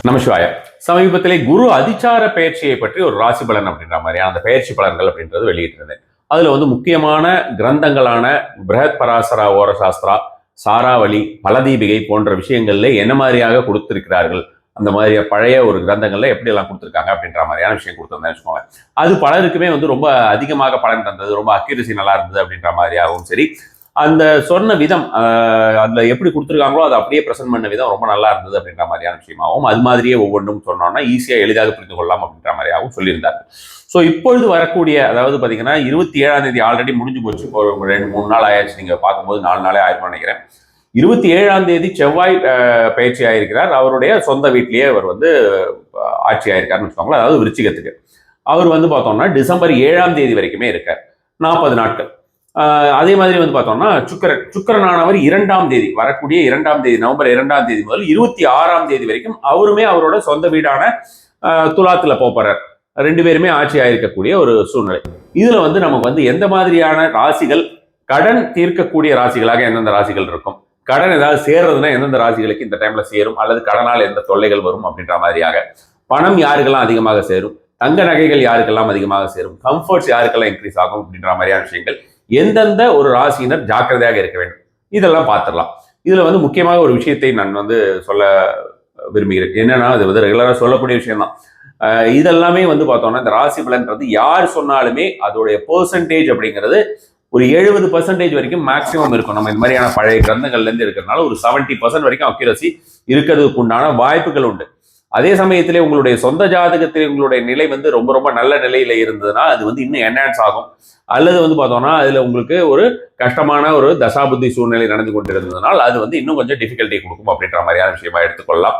நமசிவாய. சமீபத்திலே குரு அதிச்சார பயிற்சியை பற்றி ஒரு ராசி பலன் அப்படின்ற மாதிரியான அந்த பயிற்சி பலன்கள் அப்படின்றது வெளியிட்டிருந்தேன். அதுல முக்கியமான கிரந்தங்களான பிரஹத் பராசரா ஓரசாஸ்திரா, சாராவளி, பலதீபிகை போன்ற விஷயங்கள்ல என்ன மாதிரியாக கொடுத்திருக்கிறார்கள், அந்த மாதிரி பழைய ஒரு கிரந்தங்கள்ல எப்படி எல்லாம் கொடுத்துருக்காங்க அப்படின்ற மாதிரியான விஷயம் கொடுத்துருந்தேன் வச்சுக்கோங்க. அது பலருக்குமே ரொம்ப அதிகமாக பலன் தந்தது, ரொம்ப அக்யூரசி நல்லா இருந்தது அப்படின்ற மாதிரியாகவும் சரி, அந்த சொன்ன விதம் அதுல எப்படி கொடுத்துருக்காங்களோ அதை அப்படியே பிரசன்ட் பண்ண விதம் ரொம்ப நல்லா இருந்தது அப்படின்ற மாதிரியான விஷயமாகவும், அது மாதிரியே ஒவ்வொன்றும் சொன்னோம்னா ஈஸியாக எளிதாக புரிந்து கொள்ளலாம் அப்படின்ற மாதிரியாகவும் சொல்லியிருந்தாங்க. ஸோ இப்பொழுது வரக்கூடிய, அதாவது பார்த்தீங்கன்னா 27ஆம் தேதி ஆல்ரெடி முடிஞ்சு போச்சு, ஒரு 2-3 நாள் ஆயாச்சு. நீங்கள் பார்க்கும்போது 4 நாளே ஆயிருக்கும் நினைக்கிறேன். 27ஆம் தேதி செவ்வாய் பயிற்சி ஆயிருக்கிறார். அவருடைய சொந்த வீட்டிலேயே அவர் ஆட்சி ஆயிருக்காருன்னு வச்சுக்கோங்களேன். அதாவது விருச்சிகத்துக்கு அவர் பார்த்தோம்னா டிசம்பர் 7ஆம் தேதி வரைக்குமே இருக்கார், 40 நாட்கள். அதே மாதிரி பார்த்தோம்னா சுக்கிரனானவர் 2ஆம் தேதி, வரக்கூடிய 2ஆம் தேதி, நவம்பர் 2ஆம் தேதி முதல் 26ஆம் தேதி வரைக்கும் அவருமே அவரோட சொந்த வீடான துலாத்துல போறார். 2 பேருமே ஆட்சி ஆயிருக்கக்கூடிய ஒரு சூழ்நிலை. இதுல நமக்கு எந்த மாதிரியான ராசிகள் கடன் தீர்க்கக்கூடிய ராசிகளாக எந்தெந்த ராசிகள் இருக்கும், கடன் ஏதாவது சேர்றதுன்னா எந்தெந்த ராசிகளுக்கு இந்த டைம்ல சேரும், அல்லது கடனால் எந்த தொல்லைகள் வரும் அப்படின்ற மாதிரியாக, பணம் யாருக்கெல்லாம் அதிகமாக சேரும், தங்க நகைகள் யாருக்கெல்லாம் அதிகமாக சேரும், கம்ஃபர்ட்ஸ் யாருக்கெல்லாம் இன்க்ரீஸ் ஆகும் அப்படின்ற மாதிரியான விஷயங்கள், எந்தெந்த ஒரு ராசியினர் ஜாக்கிரதையாக இருக்க வேண்டும், இதெல்லாம் பார்த்துடலாம். இதுல முக்கியமாக ஒரு விஷயத்தை நான் சொல்ல விரும்புகிறேன். என்னன்னா, அது ரெகுலரா சொல்லக்கூடிய விஷயம் தான். இதெல்லாமே பார்த்தோம்னா இந்த ராசி பலன்றது யார் சொன்னாலுமே அதோடைய பெர்சன்டேஜ் அப்படிங்கிறது ஒரு 70% வரைக்கும் மேக்சிமம் இருக்கும். நம்ம இந்த மாதிரியான பழைய கிரந்தங்கள்ல இருந்து இருக்கிறதுனால ஒரு 70% வரைக்கும் அக்யூரசி இருக்கிறதுக்கு உண்டான வாய்ப்புகள் உண்டு. அதே சமயத்திலே உங்களுடைய சொந்த ஜாதகத்தில் உங்களுடைய நிலை ரொம்ப ரொம்ப நல்ல நிலையில இருந்ததுன்னா அது இன்னும் என்ஹான்ஸ் ஆகும். அல்லது பார்த்தோம்னா அதுல உங்களுக்கு ஒரு கஷ்டமான ஒரு தசாபுத்தி சூழ்நிலை நடந்து கொண்டிருந்ததுனால் அது இன்னும் கொஞ்சம் டிஃபிகல்ட்டி கொடுக்கும் அப்படின்ற மாதிரியான விஷயமா எடுத்துக்கொள்ளலாம்.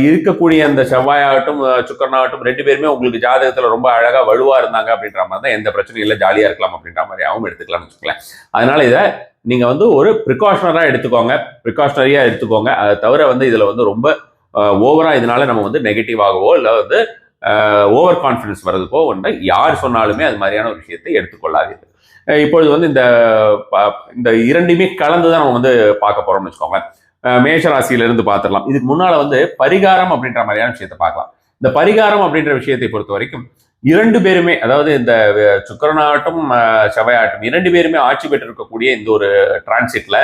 இருக்கக்கூடிய அந்த செவ்வாயாகட்டும் சுக்கரனாகட்டும் 2 பேருமே உங்களுக்கு ஜாதகத்துல ரொம்ப அழகா வலுவா இருந்தாங்க அப்படின்ற மாதிரி தான், எந்த பிரச்சனையும் இல்லை, ஜாலியா இருக்கலாம் அப்படின்ற மாதிரியாகவும் எடுத்துக்கலாம்னு வச்சுக்கலாம். அதனால இதை நீங்க ஒரு ப்ரிகாஷனரா எடுத்துக்கோங்க, ப்ரிகாஷனரியா எடுத்துக்கோங்க. அதை தவிர இதுல ரொம்ப ஓவரா இதனால நம்ம நெகட்டிவாகவோ இல்லை ஓவர் கான்ஃபிடன்ஸ் வர்றதுக்கோ யார் சொன்னாலுமே அது மாதிரியான ஒரு விஷயத்தை எடுத்துக்கொள்ளாதீர்கள். இப்பொழுது இந்த இரண்டுமே கலந்துதான் நம்ம பார்க்க போறோம்னு வச்சுக்கோங்க. மேஷராசியிலிருந்து பார்த்துடலாம். இதுக்கு முன்னால பரிகாரம் அப்படின்ற மாதிரியான விஷயத்தை பார்க்கலாம். இந்த பரிகாரம் அப்படின்ற விஷயத்தை பொறுத்த வரைக்கும் 2 பேருமே, அதாவது இந்த சுக்கிரனாகட்டும் செவ்வாயாகட்டும் 2 பேருமே ஆட்சி பெற்று இருக்கக்கூடிய இந்த ஒரு டிரான்சிட்ல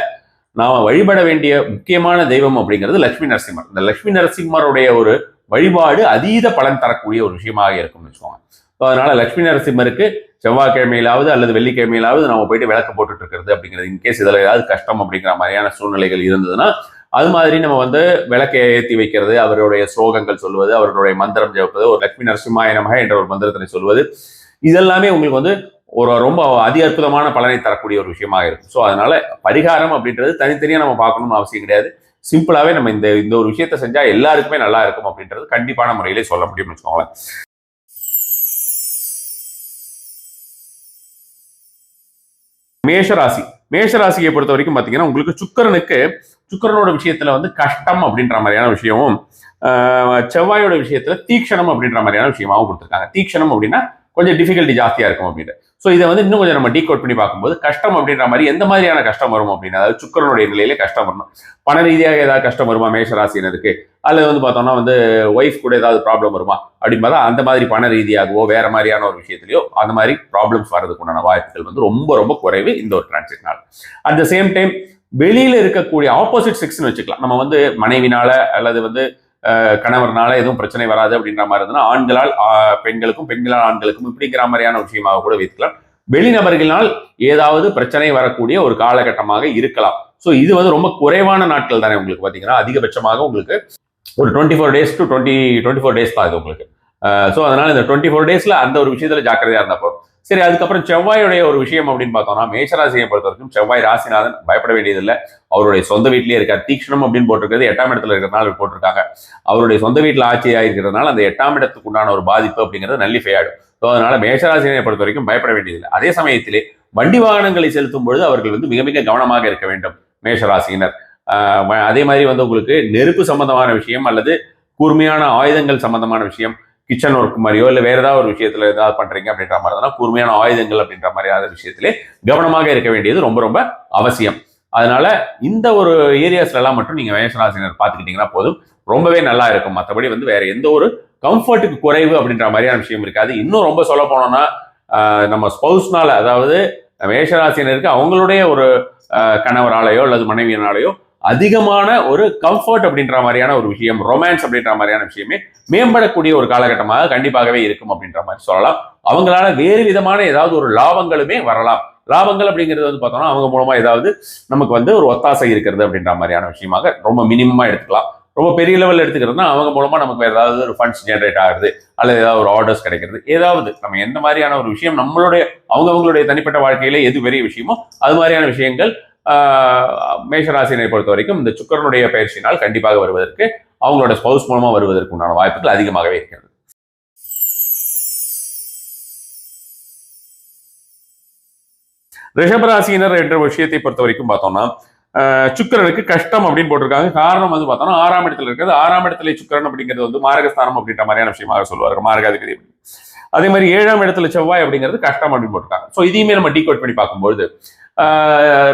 நாம வழிபட வேண்டிய முக்கியமான தெய்வம் அப்படிங்கிறது லட்சுமி நரசிம்மர். இந்த லட்சுமி நரசிம்மருடைய ஒரு வழிபாடு அதீத பலன் தரக்கூடிய ஒரு விஷயமாக இருக்கும்னு வச்சுக்கோங்க. அதனால லட்சுமி நரசிம்மருக்கு செவ்வாய்க்கிழமையிலாவது அல்லது வெள்ளிக்கிழமையிலாவது நம்ம போயிட்டு விளக்கு போட்டுட்டு இருக்கிறது அப்படிங்கிறது, இன்கேஸ் இதில் ஏதாவது கஷ்டம் அப்படிங்கிற மாதிரியான சூழ்நிலைகள் இருந்ததுன்னா அது மாதிரி நம்ம விளக்கை ஏற்றி வைக்கிறது, அவருடைய ஸ்லோகங்கள் சொல்வது, அவருடைய மந்திரம் ஜெபிப்பது, ஒரு லட்சுமி நரசிம்மாய நமக என்ற ஒரு மந்திரத்தினை சொல்வது, இதெல்லாமே உங்களுக்கு ஒரு ரொம்ப அதி அற்புதமான பலனை தரக்கூடிய ஒரு விஷயமாக இருக்கும். ஸோ அதனால பரிகாரம் அப்படின்றது தனித்தனியாக நம்ம பார்க்கணும்னு அவசியம் கிடையாது. சிம்பிளாவே நம்ம இந்த ஒரு விஷயத்தை செஞ்சா எல்லாருக்குமே நல்லா இருக்கும் அப்படின்றது கண்டிப்பான முறையிலே சொல்ல முடியும்னு வச்சுக்கோங்களேன். மேஷராசியை பொறுத்த வரைக்கும் பாத்தீங்கன்னா உங்களுக்கு சுக்கிரனோட விஷயத்துல கஷ்டம் அப்படின்ற மாதிரியான விஷயமும், செவ்வாயோட விஷயத்துல தீக்ஷணம் அப்படின்ற மாதிரியான விஷயமாவும் கொடுத்துருக்காங்க. தீக்ஷணம் அப்படின்னா கொஞ்சம் டிஃபிகல்ட்டி ஜாஸ்தியா இருக்கும் அப்படின்னு. ஸோ இதை இன்னும் கொஞ்சம் நம்ம டீகோட் பண்ணி பார்க்கும்போது கஷ்டம் அப்படின்ற மாதிரி எந்த மாதிரியான கஷ்டம் வரும் அப்படின்னா, அதாவது சுக்கிரனுடைய நிலையிலே கஷ்டம் வரணும். பண ரீதியாக ஏதாவது கஷ்டம் வருமா மேஷராசினருக்கு, அல்லது பார்த்தோம்னா ஒய்ஃப் கூட ஏதாவது ப்ராப்ளம் வருமா அப்படின்னு பார்த்தா அந்த மாதிரி பண ரீதியாகவோ வேற மாதிரியான ஒரு விஷயத்திலையோ அந்த மாதிரி ப்ராப்ளம்ஸ் வர்றதுக்கு உண்டான வாய்ப்புகள் ரொம்ப ரொம்ப குறைவு இந்த ஒரு டிரான்சிட்னால. அட் த சேம் டைம் வெளியில இருக்கக்கூடிய ஆப்போசிட் செக்ஸ்ன்னு வச்சுக்கலாம். நம்ம மனைவினால அல்லது கணவர்னால எதுவும் பிரச்சனை வராது அப்படின்ற மாதிரி இருந்ததுன்னா ஆண்களால் பெண்களுக்கும், பெண்களால் ஆண்களுக்கும் இப்படிங்கிற மாதிரியான விஷயமாக கூட வைத்துக்கலாம். வெளிநபர்களினால் ஏதாவது பிரச்சனை வரக்கூடிய ஒரு காலகட்டமாக இருக்கலாம். ஸோ இது ரொம்ப குறைவான நாட்கள் தானே உங்களுக்கு பார்த்தீங்கன்னா, அதிகபட்சமாக உங்களுக்கு ஒரு 24 days to 24 days தான் இது உங்களுக்கு. ஸோ அதனால இந்த 24 daysல அந்த ஒரு விஷயத்துல ஜாக்கிரதையா இருந்தா போதும். சரி, அதுக்கப்புறம் செவ்வாயுடைய ஒரு விஷயம் அப்படின்னு பார்த்தோம்னா, மேஷராசியை பொறுத்த வரைக்கும் செவ்வாய் ராசிநாதன், பயப்பட வேண்டியதில்லை. அவருடைய சொந்த வீட்டிலேயே இருக்கார். தீக்ஷணம் அப்படின்னு போட்டிருக்கிறது 8ஆம் இடத்துல இருக்கிறதுனால போட்டிருக்காங்க. அவருடைய சொந்த வீட்டில் ஆட்சியாக இருக்கிறதுனால அந்த 8ஆம் இடத்துக்கு உண்டான ஒரு பாதிப்பு அப்படிங்கிறது நல்லிஃபை ஆயிடும். ஸோ அதனால மேஷராசியை பொறுத்த வரைக்கும் பயப்பட வேண்டியதில்லை. அதே சமயத்திலே வண்டி வாகனங்களை செலுத்தும் பொழுது அவர்கள் மிக மிக கவனமாக இருக்க வேண்டும் மேஷராசியினர். அதே மாதிரி உங்களுக்கு நெருப்பு சம்பந்தமான விஷயம் அல்லது கூர்மையான ஆயுதங்கள் சம்பந்தமான விஷயம், கிச்சன் ஒர்க் மாதிரியோ இல்லை வேற ஏதாவது ஒரு விஷயத்துல ஏதாவது பண்றீங்க அப்படின்ற மாதிரி தான் கூர்மையான ஆயுதங்கள் அப்படின்ற மாதிரியான விஷயத்திலே கவனமாக இருக்க வேண்டியது ரொம்ப ரொம்ப அவசியம். அதனால இந்த ஒரு ஏரியாஸ்ல எல்லாம் மட்டும் நீங்க மேஷராசினர் பார்த்துக்கிட்டீங்கன்னா போதும், ரொம்பவே நல்லா இருக்கும். மற்றபடி வந்து வேற எந்த ஒரு கம்ஃபர்ட்டுக்கு குறைவு அப்படின்ற மாதிரியான விஷயம் இருக்காது. இன்னும் ரொம்ப சொல்ல போனோம்னா நம்ம ஸ்பௌஸ்னால, அதாவது மேஷராசினருக்கு அவங்களுடைய ஒரு கணவராலேயோ அல்லது மனைவியினாலேயோ அதிகமான ஒரு கம்ஃபர்ட் அப்படின்ற மாதிரியான ஒரு விஷயம், ரொமான்ஸ் அப்படின்ற மாதிரியான விஷயமே மேம்படக்கூடிய ஒரு காலகட்டமாக கண்டிப்பாகவே இருக்கும் அப்படின்ற மாதிரி சொல்லலாம். அவங்களால வேறு விதமான ஏதாவது ஒரு லாபங்களுமே வரலாம். லாபங்கள் அப்படிங்கிறது வந்து பார்த்தோம்னா அவங்க மூலமா ஏதாவது நமக்கு வந்து ஒரு ஒத்தாசை இருக்கிறது அப்படின்ற மாதிரியான விஷயமாக ரொம்ப மினிமமா எடுத்துக்கலாம். ரொம்ப பெரிய லெவல் எடுத்துக்கிறதுனா அவங்க மூலமா நமக்கு ஏதாவது ஒரு ஃபண்ட்ஸ் ஜென்ரேட் ஆகுது, அல்லது ஏதாவது ஒரு ஆர்டர்ஸ் கிடைக்கிறது, ஏதாவது நம்ம எந்த மாதிரியான ஒரு விஷயம் நம்மளுடைய அவங்களுடைய தனிப்பட்ட வாழ்க்கையில எது பெரிய விஷயமோ அது மாதிரியான விஷயங்கள் மேஷராசினை பொறுத்த வரைக்கும் இந்த சுக்கிரனுடைய பயிற்சியினால் கண்டிப்பாக வருவதற்கு, அவங்களோட ஸ்பௌஸ் மூலமா வருவதற்கு உண்டான வாய்ப்புகள் அதிகமாகவே இருக்கிறது. ரிஷபராசியினர் என்ற விஷயத்தை பொறுத்த வரைக்கும் பார்த்தோம்னா சுக்கிரனுக்கு கஷ்டம் அப்படின்னு போட்டிருக்காங்க. காரணம் வந்து பார்த்தோம்னா 6ஆம் இடத்துல இருக்கிறது. 6ஆம் இடத்துல சுக்கிரன் அப்படிங்கிறது வந்து மாரகஸ்தானம் அப்படின்ற மாதிரியான விஷயமாக சொல்லுவாங்க, மாரகாதிபதி. அதே மாதிரி 7ஆம் இடத்துல செவ்வாய் அப்படிங்கிறது கஷ்டம் அப்படின்னு போட்டிருக்காங்க. ஸோ இதையுமே நம்ம டீகோட் பண்ணி பார்க்கும்போது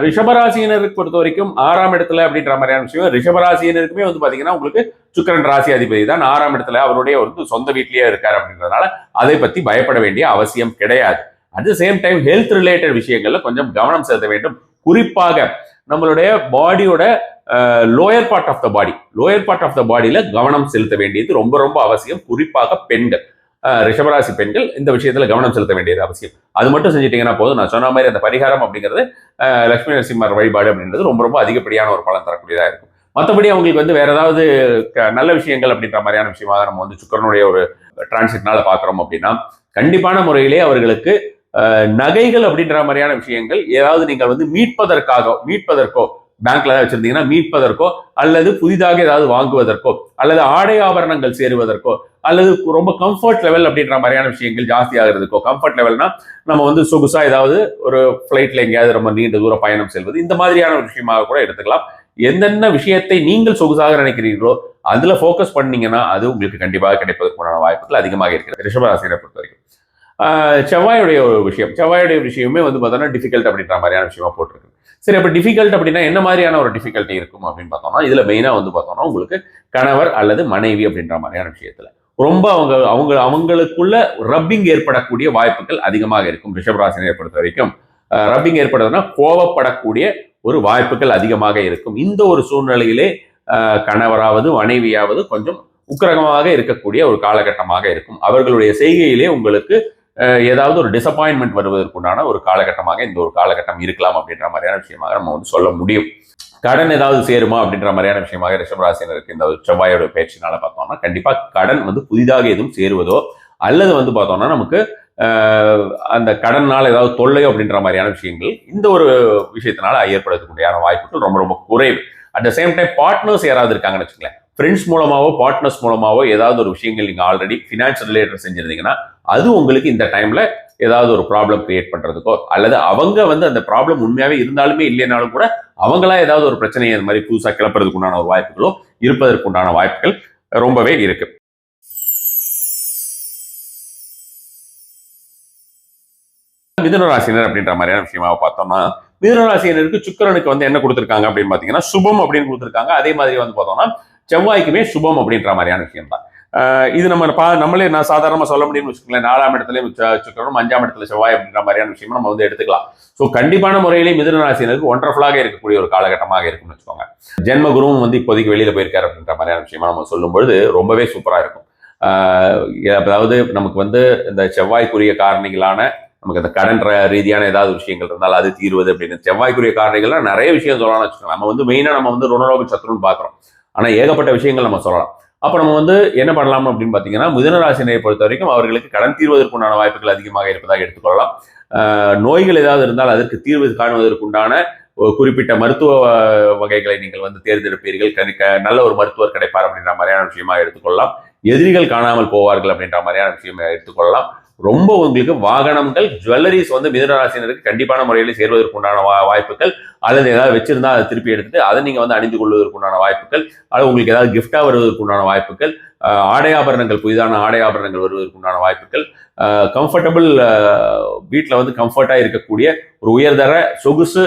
ரிஷபராசியினருக்கு பொறுத்த வரைக்கும் 6ஆம் இடத்துல அப்படின்ற மாதிரியான விஷயம், ரிஷபராசியினருக்குமே வந்து பாத்தீங்கன்னா உங்களுக்கு சுக்கிரன் ராசி அதிபதி தான் 6ஆம் இடத்துல அவருடைய ஒரு சொந்த வீட்லயே இருக்காரு அப்படின்றதுனால அதை பத்தி பயப்பட வேண்டிய அவசியம் கிடையாது. At the same time health related விஷயங்கள்ல கொஞ்சம் கவனம் செலுத்த வேண்டும். குறிப்பாக நம்மளுடைய பாடியோட லோயர் பார்ட் ஆஃப் த பாடியில கவனம் செலுத்த வேண்டியது ரொம்ப ரொம்ப அவசியம். குறிப்பாக பெண்கள், ரிஷபராசி பெண்கள் இந்த விஷயத்துல கவனம் செலுத்த வேண்டியது அவசியம். அது மட்டும் செஞ்சுட்டீங்கன்னா போதும். நான் சொன்ன மாதிரி அந்த பரிகாரம் அப்படிங்கிறது லட்சுமி நரசிம்மர் வழிபாடு அப்படின்றது ரொம்ப ரொம்ப அதிகப்படியான ஒரு பலன் தரக்கூடியதா இருக்கும். மற்றபடி அவங்களுக்கு வந்து வேற ஏதாவது நல்ல விஷயங்கள் அப்படின்ற மாதிரியான விஷயமாக நம்ம வந்து சுக்கிரனுடைய ஒரு டிரான்சிட்னால பாக்குறோம் அப்படின்னா கண்டிப்பான முறையிலே அவர்களுக்கு நகைகள் அப்படின்ற மாதிரியான விஷயங்கள் ஏதாவது நீங்கள் வந்து மீட்பதற்கோ பேங்க்ல ஏதாவது வச்சிருந்தீங்கன்னா மீட்பதற்கோ, அல்லது புதிதாக ஏதாவது வாங்குவதற்கோ, அல்லது ஆடை ஆபரணங்கள் சேருவதற்கோ, அல்லது ரொம்ப கம்ஃபர்ட் லெவல் அப்படின்ற மாதிரியான விஷயங்கள் ஜாஸ்தி ஆகிறதுக்கோ. கம்ஃபர்ட் லெவல்னா நம்ம வந்து சொகுசா ஏதாவது ஒரு ஃபிளைட்ல எங்கேயாவது ரொம்ப நீண்ட தூர பயணம் செல்வது, இந்த மாதிரியான ஒரு விஷயமாக கூட எடுத்துக்கலாம். எந்தென்ன விஷயத்தை நீங்கள் சொகுசாக நினைக்கிறீர்களோ அதுல போக்கஸ் பண்ணீங்கன்னா அது உங்களுக்கு கண்டிப்பாக கிடைப்பதற்கான வாய்ப்புகள் அதிகமாக இருக்கிறது ரிஷபராசியை பொறுத்த வரைக்கும். செவ்வாயுடைய ஒரு விஷயமே வந்து பார்த்தோம்னா டிஃபிகல்ட் அப்படின்ற மாதிரியான விஷயமா போட்டிருக்கு. சரி, அப்ப டிஃபிகல்ட் அப்படின்னா என்ன மாதிரியான ஒரு டிஃபிகல்ட்டி இருக்கும் அப்படின்னு பார்த்தோம்னா இதுல மெயினா வந்து பார்த்தோம்னா உங்களுக்கு கணவர் அல்லது மனைவி அப்படின்ற மாதிரியான விஷயத்துல ரொம்ப அவங்களுக்குள்ள ரப்பிங் ஏற்படக்கூடிய வாய்ப்புகள் அதிகமாக இருக்கும். ரிஷபராசினை பொறுத்த வரைக்கும் ரப்பிங் ஏற்படுறதுன்னா கோவப்படக்கூடிய ஒரு வாய்ப்புகள் அதிகமாக இருக்கும். இந்த ஒரு சூழ்நிலையிலே கணவராவது மனைவியாவது கொஞ்சம் உக்கிரகமாக இருக்கக்கூடிய ஒரு காலகட்டமாக இருக்கும். அவர்களுடைய செய்கையிலே உங்களுக்கு ஏதாவது ஒரு டிசப்பாயின்மெண்ட் வருவதற்குண்டான ஒரு காலகட்டமாக இந்த ஒரு காலகட்டம் இருக்கலாம் அப்படின்ற மாதிரியான விஷயமாக நம்ம வந்து சொல்ல முடியும். கடன் ஏதாவது சேருமா அப்படின்ற மாதிரியான விஷயமாக ரிஷபராசினருக்கு இந்த செவ்வாயோட பயிற்சினால பார்த்தோம்னா கண்டிப்பா கடன் வந்து புதிதாக எதுவும் சேருவதோ அல்லது வந்து பார்த்தோம்னா நமக்கு அந்த கடனால் ஏதாவது தொல்லையோ அப்படின்ற மாதிரியான விஷயங்கள் இந்த ஒரு விஷயத்தினால ஏற்படுத்தக்கூடிய வாய்ப்புகள் ரொம்ப ரொம்ப குறைவு. At the same time partners யாராவது இருக்காங்கன்னு வச்சுக்கோங்களேன், ஃப்ரெண்ட்ஸ் மூலமாவோ பார்ட்னர்ஸ் மூலமாவோ ஏதாவது ஒரு விஷயங்கள் நீங்க ஆல்ரெடி ஃபினான்ஷியல் ரிலேட்டட் செஞ்சிருந்தீங்கன்னா அது உங்களுக்கு இந்த டைம்ல ஏதாவது ஒரு ப்ராப்ளம் கிரியேட் பண்றதுக்கோ, அல்லது அவங்க வந்து அந்த ப்ராப்ளம் உண்மையாவே இருந்தாலுமே இல்லைனாலும் கூட அவங்களா ஏதாவது ஒரு பிரச்சனையை அது மாதிரி புதுசாக கிளப்புறதுக்கு உண்டான ஒரு வாய்ப்புகளோ இருப்பதற்கு உண்டான வாய்ப்புகள் ரொம்பவே இருக்கு. மிதுனராசினர் அப்படின்ற மாதிரியான விஷயமா பார்த்தோம்னா மிதுனராசினருக்கு சுக்கிரனுக்கு வந்து என்ன கொடுத்திருக்காங்க அப்படின்னு பாத்தீங்கன்னா சுபம் அப்படின்னு கொடுத்திருக்காங்க. அதே மாதிரி வந்து பார்த்தோம்னா செவ்வாய்க்குமே சுபம் அப்படின்ற மாதிரியான விஷயம் தான். இது நம்மளே நான் சாதாரணமா சொல்ல முடியும்னு வச்சுக்கோங்களேன். 4ஆம் இடத்துல சுக்கிரனும் 5ஆம் இடத்துல செவ்வாய் அப்படின்ற மாதிரியான விஷயம் நம்ம வந்து எடுத்துக்கலாம். ஸோ கண்டிப்பான முறையிலே மிதுன ராசினருக்கு ஒண்டர்ஃபுல்லாக இருக்கக்கூடிய ஒரு காலகட்டமாக இருக்கும்னு வச்சுக்கோங்க. ஜென்ம குருவும் வந்து இப்போதைக்கு வெளியில போயிருக்காரு அப்படின்ற மாதிரியான விஷயமா நம்ம சொல்லும் பொழுது ரொம்பவே சூப்பரா இருக்கும். அதாவது நமக்கு வந்து இந்த செவ்வாய்க்குரிய காரணிகளான நமக்கு அந்த கடன் ரீதியான ஏதாவது விஷயங்கள் இருந்தாலும் அது தீர்வது அப்படின்னு செவ்வாய்க்குரிய காரணிகள்லாம் நிறைய விஷயம் சொல்லலாம்னு வச்சுக்கோங்க. நம்ம வந்து மெயினா நம்ம வந்து ருணரோக சத்ருன்னு பாக்குறோம், ஆனா ஏகப்பட்ட விஷயங்கள் நம்ம சொல்லலாம். அப்ப நம்ம வந்து என்ன பண்ணலாம் அப்படின்னு பாத்தீங்கன்னா மிதுனராசினை பொறுத்த வரைக்கும் அவர்களுக்கு கடன் தீர்வதற்குண்டான வாய்ப்புகள் அதிகமாக இருப்பதாக எடுத்துக்கொள்ளலாம். நோய்கள் ஏதாவது இருந்தால் அதற்கு தீர்வு காணுவதற்குண்டான குறிப்பிட்ட மருத்துவ வகைகளை நீங்கள் வந்து தேர்ந்தெடுப்பீர்கள். நல்ல ஒரு மருத்துவர் கிடைப்பார் அப்படின்ற மாதிரியான விஷயமா எடுத்துக்கொள்ளலாம். எதிரிகள் காணாமல் போவார்கள் அப்படின்ற மாதிரியான விஷயம் எடுத்துக்கொள்ளலாம். ரொம்ப உங்களுக்கு வாகனங்கள் ஜுவல்லரிஸ் வந்து மிதுன ராசினருக்கு கண்டிப்பான முறையில் சேர்வதற்குண்டான வாய்ப்புகள், அல்லது ஏதாவது வச்சிருந்தா அதை திருப்பி எடுத்துட்டு அதை நீங்க வந்து அணிந்து கொள்வதற்குண்டான வாய்ப்புகள், அல்லது உங்களுக்கு ஏதாவது கிஃப்டா வருவதற்குண்டான வாய்ப்புகள், ஆடை ஆபரணங்கள் புதிதான ஆடை ஆபரணங்கள் வருவதற்குண்டான வாய்ப்புகள், கம்ஃபர்டபுள் வீட்டில் வந்து கம்ஃபர்ட்டா இருக்கக்கூடிய ஒரு உயர்தர சொகுசு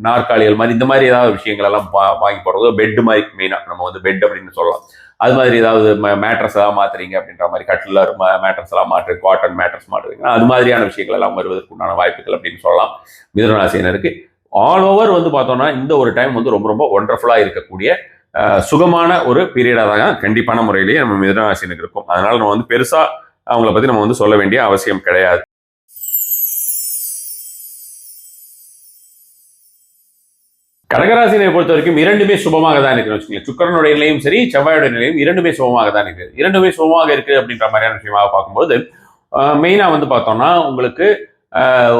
நாற்காலிகள் மாதிரி இந்த மாதிரி ஏதாவது விஷயங்கள் எல்லாம் வாங்கி போடுறது, பெட் மாதிரி மெயினாக நம்ம வந்து பெட் அப்படின்னு சொல்லலாம். அது மாதிரி ஏதாவது மேட்ரஸ் எல்லாம் மாத்துறீங்க அப்படின்ற மாதிரி, கட்டில் மேட்ரஸ் எல்லாம் மாற்று, காட்டன் மேட்ரஸ் மாற்றுறீங்கன்னா அது மாதிரியான விஷயங்கள் எல்லாம் வருவதற்குண்டான வாய்ப்புகள் அப்படின்னு சொல்லலாம் மிதுன ராசினருக்கு. ஆல் ஓவர் வந்து பார்த்தோம்னா இந்த ஒரு டைம் வந்து ரொம்ப ரொம்ப ஒண்டர்ஃபுல்லா இருக்கக்கூடிய சுகமான ஒரு பீரியடாக தான் கண்டிப்பான முறையிலேயே நம்ம மிதுன ராசினருக்கு இருக்கும். அதனால நம்ம வந்து பெருசா அவங்கள பத்தி நம்ம வந்து சொல்ல வேண்டிய அவசியம் கிடையாது. கடகராசினை பொறுத்த வரைக்கும் இரண்டுமே சுபமாக தான் இருக்கு வச்சுக்கோங்க. சுக்கரனுடைய நிலையும் சரி, செவ்வாயுடைய நிலையும் இரண்டுமே சுபமாக தான் இருக்கு. இரண்டுமே சுபமாக இருக்கு அப்படின்ற மாதிரியான விஷயமாக பார்க்கும்போது மெயினா வந்து பார்த்தோம்னா உங்களுக்கு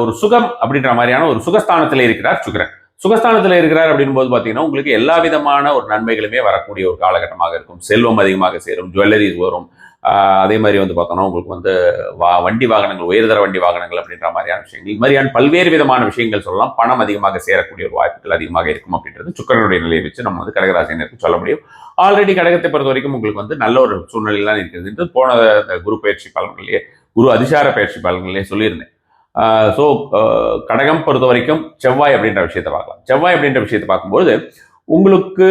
ஒரு சுகம் அப்படின்ற மாதிரியான ஒரு சுகஸ்தானத்தில் இருக்கிறார் சுக்கிரன். சுகஸ்தானத்தில் இருக்கிறார் அப்படின் போது பார்த்தீங்கன்னா உங்களுக்கு எல்லா விதமான ஒரு நன்மைகளுமே வரக்கூடிய ஒரு காலகட்டமாக இருக்கும். செல்வம் அதிகமாக சேரும், ஜுவல்லரிஸ் வரும். அதே மாதிரி வந்து பார்த்தோம்னா உங்களுக்கு வந்து வண்டி வாகனங்கள், உயர்தர வண்டி வாகனங்கள் அப்படின்ற மாதிரியான விஷயங்கள், இது மாதிரியான பல்வேறு விதமான விஷயங்கள் சொல்லலாம். பணம் அதிகமாக சேரக்கூடிய ஒரு வாய்ப்புகள் அதிகமாக இருக்கும் அப்படின்றது சுக்கிரனுடைய நிலையை வச்சு நம்ம வந்து கடகராசினருக்கு சொல்ல முடியும். ஆல்ரெடி கடகத்தை பொறுத்த வரைக்கும் உங்களுக்கு வந்து நல்ல ஒரு சூழ்நிலையெல்லாம் இருக்கிறது என்று போன குரு பயிற்சி பலன்களிலேயே, குரு அதிசார பயிற்சி பலன்களிலேயே சொல்லியிருந்தேன். ஸோ கடகம் பொறுத்த வரைக்கும் செவ்வாய் அப்படின்ற விஷயத்தை பார்க்கலாம். செவ்வாய் அப்படின்ற விஷயத்தை பார்க்கும்போது உங்களுக்கு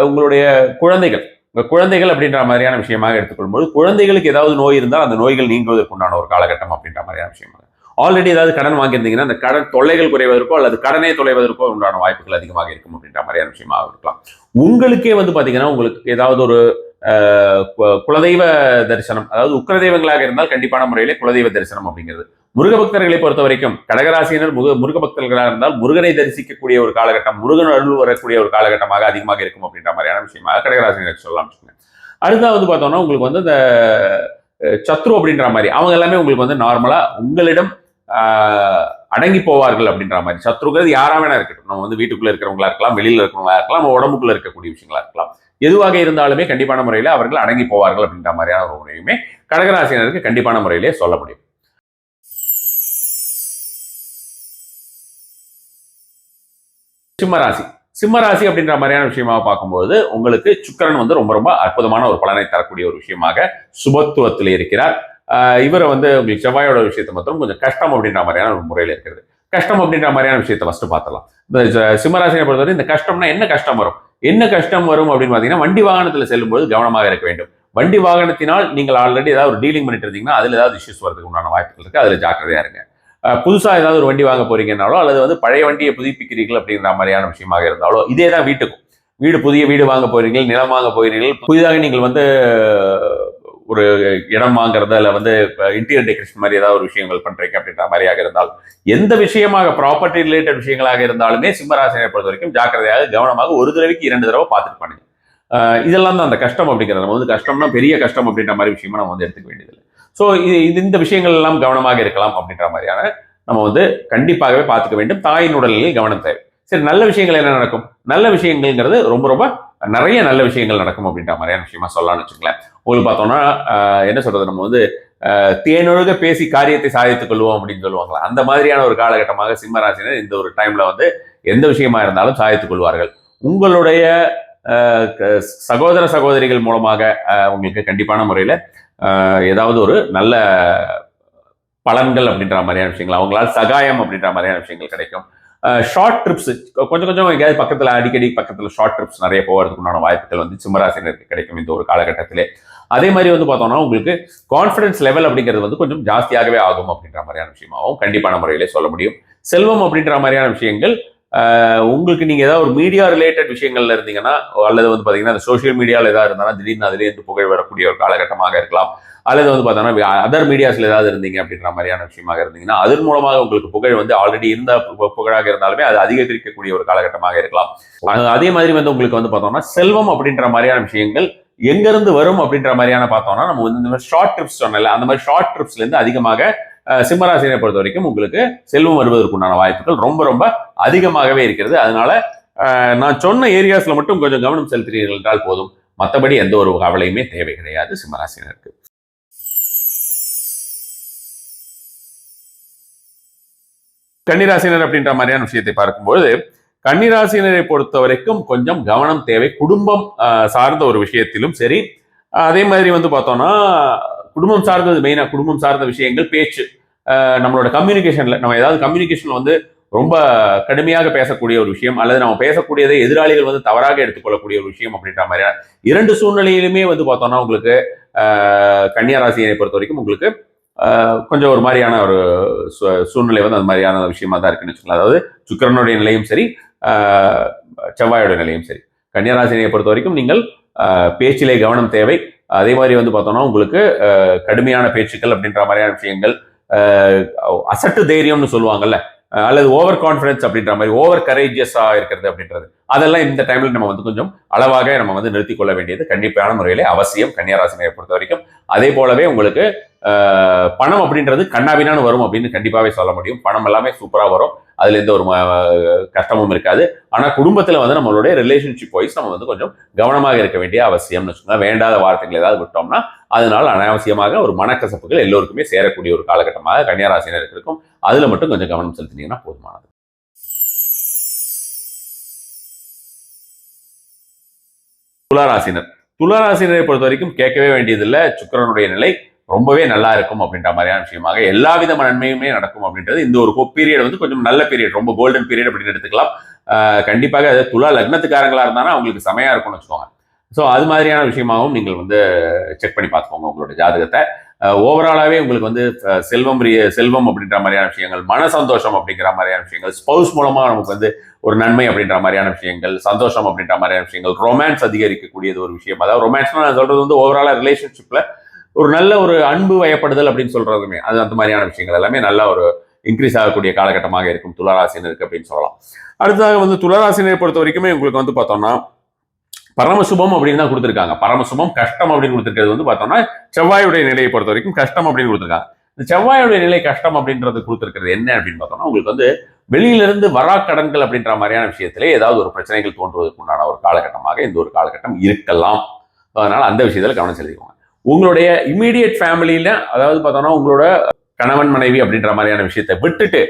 உங்களுடைய குழந்தைகள், குழந்தைகள் அப்படின்ற மாதிரியான விஷயமாக எடுத்துக்கொள்ளும்போது குழந்தைகளுக்கு ஏதாவது நோய் இருந்தால் அந்த நோய்கள் நீங்குவதற்கு உண்டான ஒரு காலகட்டம் அப்படின்ற மாதிரியான விஷயமாக, ஆல்ரெடி ஏதாவது கடன் வாங்கியிருந்தீங்கன்னா அந்த கடன் தொல்லைகள் குறைவதற்கோ அல்லது கடனை தொலைவதற்கோ உண்டான வாய்ப்புகள் அதிகமாக இருக்கும் அப்படின்ற மாதிரியான விஷயமாக இருக்கலாம். உங்களுக்கே வந்து பாத்தீங்கன்னா உங்களுக்கு ஏதாவது ஒரு குலதெய்வ தரிசனம், அதாவது உக்கர தெய்வங்களாக இருந்தால் கண்டிப்பான முறையிலே குலதெய்வ தரிசனம் அப்படிங்கிறது. முருக பக்தர்களை பொறுத்த வரைக்கும் கடகராசியினர் முருக பக்தர்களாக இருந்தால் முருகனை தரிசிக்கக்கூடிய ஒரு காலகட்டம், முருகன் அருள் வரக்கூடிய ஒரு காலகட்டமாக அதிகமாக இருக்கும் அப்படின்ற மாதிரியான விஷயமாக கடகராசினர் சொல்லலாம். அடுத்தா வந்து பார்த்தோம்னா உங்களுக்கு வந்து இந்த சத்ரு அப்படின்ற மாதிரி அவங்க எல்லாமே உங்களுக்கு வந்து நார்மலா உங்களிடம் அடங்கி போவார்கள் அப்படின்ற மாதிரி. சத்ருங்கிறது யாரா வேணா இருக்கட்டும், நம்ம வந்து வீட்டுக்குள்ள இருக்கிறவங்களா இருக்கலாம், வெளியில இருக்கிறவங்களா இருக்கலாம், நம்ம உடம்புக்குள்ள இருக்கக்கூடிய விஷயங்களா இருக்கலாம், எதுவாக இருந்தாலுமே கண்டிப்பான முறையில அவர்கள் அடங்கி போவார்கள் அப்படின்ற மாதிரியான ஒரு முறையுமே கடகராசினருக்கு கண்டிப்பான முறையிலே சொல்ல முடியும். சிம்மராசி, சிம்மராசி அப்படின்ற மாதிரியான விஷயமாக பார்க்கும்போது உங்களுக்கு சுக்கிரன் வந்து ரொம்ப ரொம்ப அற்புதமான ஒரு பலனை தரக்கூடிய ஒரு விஷயமாக சுபத்துவத்தில் இருக்கிறார். இவரை வந்து உங்களுக்கு செவ்வாயோட விஷயத்தை மாத்திரம் கொஞ்சம் கஷ்டம் அப்படின்ற மாதிரியான ஒரு முறையில் இருக்கிறது. கஷ்டம் அப்படின்ற மாதிரியான விஷயத்தை ஃபர்ஸ்ட் பார்த்துலாம். இந்த சிம்மராசினை பொறுத்தவரை இந்த கஷ்டம்னா என்ன கஷ்டம் வரும், என்ன கஷ்டம் வரும் அப்படின்னு பார்த்தீங்கன்னா வண்டி வாகனத்தில் செல்லும்போது கவனமாக இருக்க வேண்டும். வண்டி வாகனத்தினால் நீங்கள் ஆல்ரெடி ஏதாவது ஒரு டீலிங் பண்ணிட்டு இருந்தீங்கன்னா அதில் ஏதாவது இஷ்யூஸ் வரதுக்கு உண்டான வாய்ப்புகள் இருக்கு, அதில் ஜாக்கிரதையா இருங்க. புதுசாக ஏதாவது ஒரு வண்டி வாங்க போறீங்கன்னாலோ அல்லது வந்து பழைய வண்டியை புதுப்பிக்கிறீர்கள் அப்படிங்கிற மாதிரியான விஷயமாக இருந்தாலோ, இதே தான் வீட்டுக்கும். புதிய வீடு வாங்க போறீர்கள், நிலம் வாங்க போகிறீர்கள், புதிதாக நீங்கள் வந்து ஒரு இடம் வாங்குறது, இல்லை வந்து இன்டீரியர் டெக்கரேஷன் மாதிரி ஏதாவது ஒரு விஷயங்கள் பண்றீங்க அப்படின்ற மாதிரியாக இருந்தால், எந்த விஷயமாக ப்ராப்பர்ட்டி ரிலேட்டட் விஷயங்களாக இருந்தாலுமே சிம்மராசினை பொறுத்த வரைக்கும் ஜாக்கிரதையாக கவனமாக ஒரு தடவைக்கு 2 தடவை பார்த்துட்டு பண்ணுங்க. இதெல்லாம் தான் அந்த கஷ்டம் அப்படிங்கிறது. நம்ம வந்து கஷ்டம்னா பெரிய கஷ்டம் அப்படின்ற மாதிரி விஷயமா நம்ம வந்து எடுத்துக்க வேண்டியதில்லை. ஸோ இந்த விஷயங்கள் எல்லாம் கவனமாக இருக்கலாம் அப்படின்ற மாதிரியான நம்ம வந்து கண்டிப்பாகவே பார்த்துக்க வேண்டும். தாயின் உடல்நிலையில் கவனம் தேவை. சரி, நல்ல விஷயங்கள் என்ன நடக்கும்? நல்ல விஷயங்கள்ங்கிறது ரொம்ப ரொம்ப நிறைய நல்ல விஷயங்கள் நடக்கும் அப்படின்ற மாதிரியான விஷயமா சொல்லலாம்னு வச்சுக்கலேன். உங்களுக்கு பார்த்தோம்னா என்ன சொல்றது, நம்ம வந்து தேனொழுக பேசி காரியத்தை சாதித்துக் கொள்வோம் அப்படின்னு சொல்லுவாங்களா, அந்த மாதிரியான ஒரு காலகட்டமாக சிம்மராசினர் இந்த ஒரு டைம்ல வந்து எந்த விஷயமா இருந்தாலும் சாதித்துக் கொள்வார்கள். உங்களுடைய சகோதர சகோதரிகள் மூலமாக உங்களுக்கு கண்டிப்பான முறையில் ஏதாவது ஒரு நல்ல பலன்கள் அப்படின்ற மாதிரியான விஷயங்கள், அவங்களால சகாயம் அப்படின்ற மாதிரியான விஷயங்கள் கிடைக்கும். ஷார்ட் ட்ரிப்ஸ் கொஞ்சம் கொஞ்சம் எங்கேயாவது பக்கத்தில் அடிக்கடி பக்கத்தில் ஷார்ட் ட்ரிப்ஸ் நிறைய போகிறதுக்கு உண்டான வாய்ப்புகள் வந்து சிம்மராசினருக்கு கிடைக்கும் இந்த ஒரு காலகட்டத்திலே. அதே மாதிரி வந்து பார்த்தோம்னா உங்களுக்கு கான்ஃபிடன்ஸ் லெவல் அப்படிங்கிறது வந்து கொஞ்சம் ஜாஸ்தியாகவே ஆகும் அப்படின்ற மாதிரியான விஷயமாகவும் கண்டிப்பான முறையிலே சொல்ல முடியும். செல்வம் அப்படின்ற மாதிரியான விஷயங்கள் உங்களுக்கு நீங்க ஏதாவது ஒரு மீடியா ரிலேட்டட் விஷயங்கள்ல இருந்தீங்கன்னா, அல்லது வந்து பாத்தீங்கன்னா அந்த சோசியல் மீடியாவில் ஏதாவது இருந்தாலும் திடீர்னு அதிலேருந்து புகழ் வரக்கூடிய ஒரு காலகட்டமாக இருக்கலாம். அல்லது வந்து பார்த்தோம்னா அதர் மீடியாஸ்ல ஏதாவது இருந்தீங்க அப்படின்ற மாதிரியான விஷயமாக இருந்தீங்கன்னா அதன் மூலமாக உங்களுக்கு புகழ் வந்து ஆல்ரெடி இருந்த புகழாக இருந்தாலுமே அது அதிகரிக்கக்கூடிய ஒரு காலகட்டமாக இருக்கலாம். அதே மாதிரி வந்து உங்களுக்கு வந்து பார்த்தோம்னா செல்வம் அப்படின்ற மாதிரியான விஷயங்கள் எங்கிருந்து வரும் அப்படின்ற மாதிரியான பார்த்தோம்னா நம்ம வந்து இந்த மாதிரி ஷார்ட் ட்ரிப்ஸ் சொன்னல, அந்த மாதிரி ஷார்ட் ட்ரிப்ஸ்ல இருந்து அதிகமாக சிம்மராசினை பொறுத்த வரைக்கும் உங்களுக்கு செல்வம் வருவதற்குண்டான வாய்ப்புகள் ரொம்ப ரொம்ப அதிகமாகவே இருக்கிறது. அதனால நான் சொன்ன ஏரியாஸ்ல மட்டும் கொஞ்சம் கவனம் செலுத்துறீர்கள் என்றால் போதும், மற்றபடி எந்த ஒரு கவலையுமே தேவை கிடையாது சிம்மராசினருக்கு. கன்னிராசினர் அப்படின்ற மாதிரியான விஷயத்தை பார்க்கும்போது கன்னிராசினரை பொறுத்த வரைக்கும் கொஞ்சம் கவனம் தேவை. குடும்பம் சார்ந்த ஒரு விஷயத்திலும் சரி, அதே மாதிரி வந்து பார்த்தோம்னா குடும்பம் சார்ந்தது, மெயினா குடும்பம் சார்ந்த விஷயங்கள், பேச்சு, நம்மளோட கம்யூனிகேஷன்ல நம்ம ஏதாவது கம்யூனிகேஷன்ல வந்து ரொம்ப கடுமையாக பேசக்கூடிய ஒரு விஷயம், அல்லது நம்ம பேசக்கூடியதை எதிராளிகள் வந்து தவறாக எடுத்துக்கொள்ளக்கூடிய ஒரு விஷயம் அப்படின்ற மாதிரியான இரண்டு சூழ்நிலையிலுமே வந்து பார்த்தோம்னா உங்களுக்கு கன்னியா ராசியை பொறுத்த வரைக்கும் உங்களுக்கு கொஞ்சம் ஒரு மாதிரியான ஒரு சூழ்நிலை வந்து அந்த மாதிரியான விஷயமா தான் இருக்குன்னு வச்சுக்கலாம். அதாவது சுக்கிரனுடைய நிலையும் சரி, செவ்வாயோட நிலையும் சரி. கன்னியாராசினியை பொறுத்த வரைக்கும் நீங்கள் பேச்சிலே கவனம் தேவை. அதே மாதிரி வந்து பார்த்தோம்னா உங்களுக்கு கடுமையான பேச்சுக்கள் அப்படின்ற மாதிரியான விஷயங்கள், அசட்டு தைரியம்னு சொல்லுவாங்கல்ல, அல்லது ஓவர் கான்ஃபிடன்ஸ் அப்படின்ற மாதிரி, ஓவர் கரேஜியஸா இருக்கிறது அப்படின்றது, அதெல்லாம் இந்த டைம்ல நம்ம வந்து கொஞ்சம் அளவாக நம்ம வந்து நிறுத்திக் கொள்ள வேண்டியது கண்டிப்பான முறையிலே அவசியம் கன்னியாராசினியை பொறுத்த வரைக்கும். அதே போலவே உங்களுக்கு பணம் அப்படின்றது கண்ணாபினான்னு வரும் அப்படின்னு கண்டிப்பாவே சொல்ல முடியும். பணம் எல்லாமே சூப்பரா வரும், அதுல எந்த ஒரு கஷ்டமும் இருக்காது. ஆனா குடும்பத்துல வந்து நம்மளுடைய ரிலேஷன்ஷிப் வைஸ் நம்ம வந்து கொஞ்சம் கவனமாக இருக்க வேண்டிய அவசியம்னு வச்சுக்கோங்க. வேண்டாத வார்த்தைகள் ஏதாவது விட்டோம்னா அதனால அனாவசியமாக ஒரு மனக்கசப்புகள் எல்லோருக்குமே சேரக்கூடிய ஒரு காலகட்டமாக கன்னியாராசினருக்கு இருக்கும். அதுல மட்டும் கொஞ்சம் கவனம் செலுத்தினீங்கன்னா போதுமானது. துளாராசினர். துளாராசினரை பொறுத்த வரைக்கும் கேட்கவே வேண்டியதில்லை. சுக்கிரனுடைய நிலை ரொம்பவே நல்லா இருக்கும் அப்படின்ற மாதிரியான விஷயமாக எல்லா விதமான நன்மையுமே நடக்கும் அப்படின்றது இந்த ஒரு பீரியட் வந்து கொஞ்சம் நல்ல பீரியட், ரொம்ப கோல்டன் பீரியட் அப்படின்னு எடுத்துக்கலாம். கண்டிப்பாக துலா லக்னத்துக்காரங்களா இருந்தாலும் அவங்களுக்கு செமையா இருக்கும்னு வச்சுக்கோங்க. ஸோ அது மாதிரியான விஷயமாகவும் நீங்கள் வந்து செக் பண்ணி பார்த்துக்கோங்க உங்களோட ஜாதகத்தை. ஓவராலாவே உங்களுக்கு வந்து செல்வம் அப்படின்ற மாதிரியான விஷயங்கள், மன சந்தோஷம் அப்படிங்கிற மாதிரியான விஷயங்கள், ஸ்பௌஸ் மூலமா நமக்கு வந்து ஒரு நன்மை அப்படின்ற மாதிரியான விஷயங்கள், சந்தோஷம் அப்படின்ற மாதிரியான விஷயங்கள், ரொமான்ஸ் அதிகரிக்கக்கூடியது ஒரு விஷயம். அதாவது ரொமான்ஸ்னா நான் சொல்றது வந்து ஓவராலா ரிலேஷன்ஷிப்ல ஒரு நல்ல ஒரு அன்பு வயப்படுதல் அப்படின்னு சொல்றதுமே, அது அந்த மாதிரியான விஷயங்கள் எல்லாமே நல்ல ஒரு இன்க்ரீஸ் ஆகக்கூடிய காலகட்டமாக இருக்கும் துளாராசினருக்கு அப்படின்னு சொல்லலாம். அடுத்ததாக வந்து துளாராசினரை பொறுத்த வரைக்குமே உங்களுக்கு வந்து பார்த்தோம்னா பரமசுபம் அப்படின்னு தான் கொடுத்துருக்காங்க. பரமசுபம் கஷ்டம் அப்படின்னு கொடுத்துருக்கிறது வந்து பார்த்தோம்னா செவ்வாயுடைய நிலையை பொறுத்த வரைக்கும் கஷ்டம் அப்படின்னு கொடுத்துருக்காங்க. இந்த செவ்வாயுடைய நிலை கஷ்டம் அப்படின்றது கொடுத்துருக்கிறது என்ன அப்படின்னு பார்த்தோம்னா உங்களுக்கு வந்து வெளியிலிருந்து வரா கடன்கள் அப்படின்ற மாதிரியான விஷயத்திலே ஏதாவது ஒரு பிரச்சனைகள் தோன்றுவதற்கு உண்டான ஒரு காலகட்டமாக இந்த ஒரு காலகட்டம் இருக்கலாம். அதனால அந்த விஷயத்துல கவனம் செலுத்திக்கோங்க. உங்களுடைய இமீடியட் ஃபேமிலியில, அதாவது பார்த்தோம்னா உங்களோட கணவன் மனைவி அப்படின்ற மாதிரியான விஷயத்தை விட்டுட்டு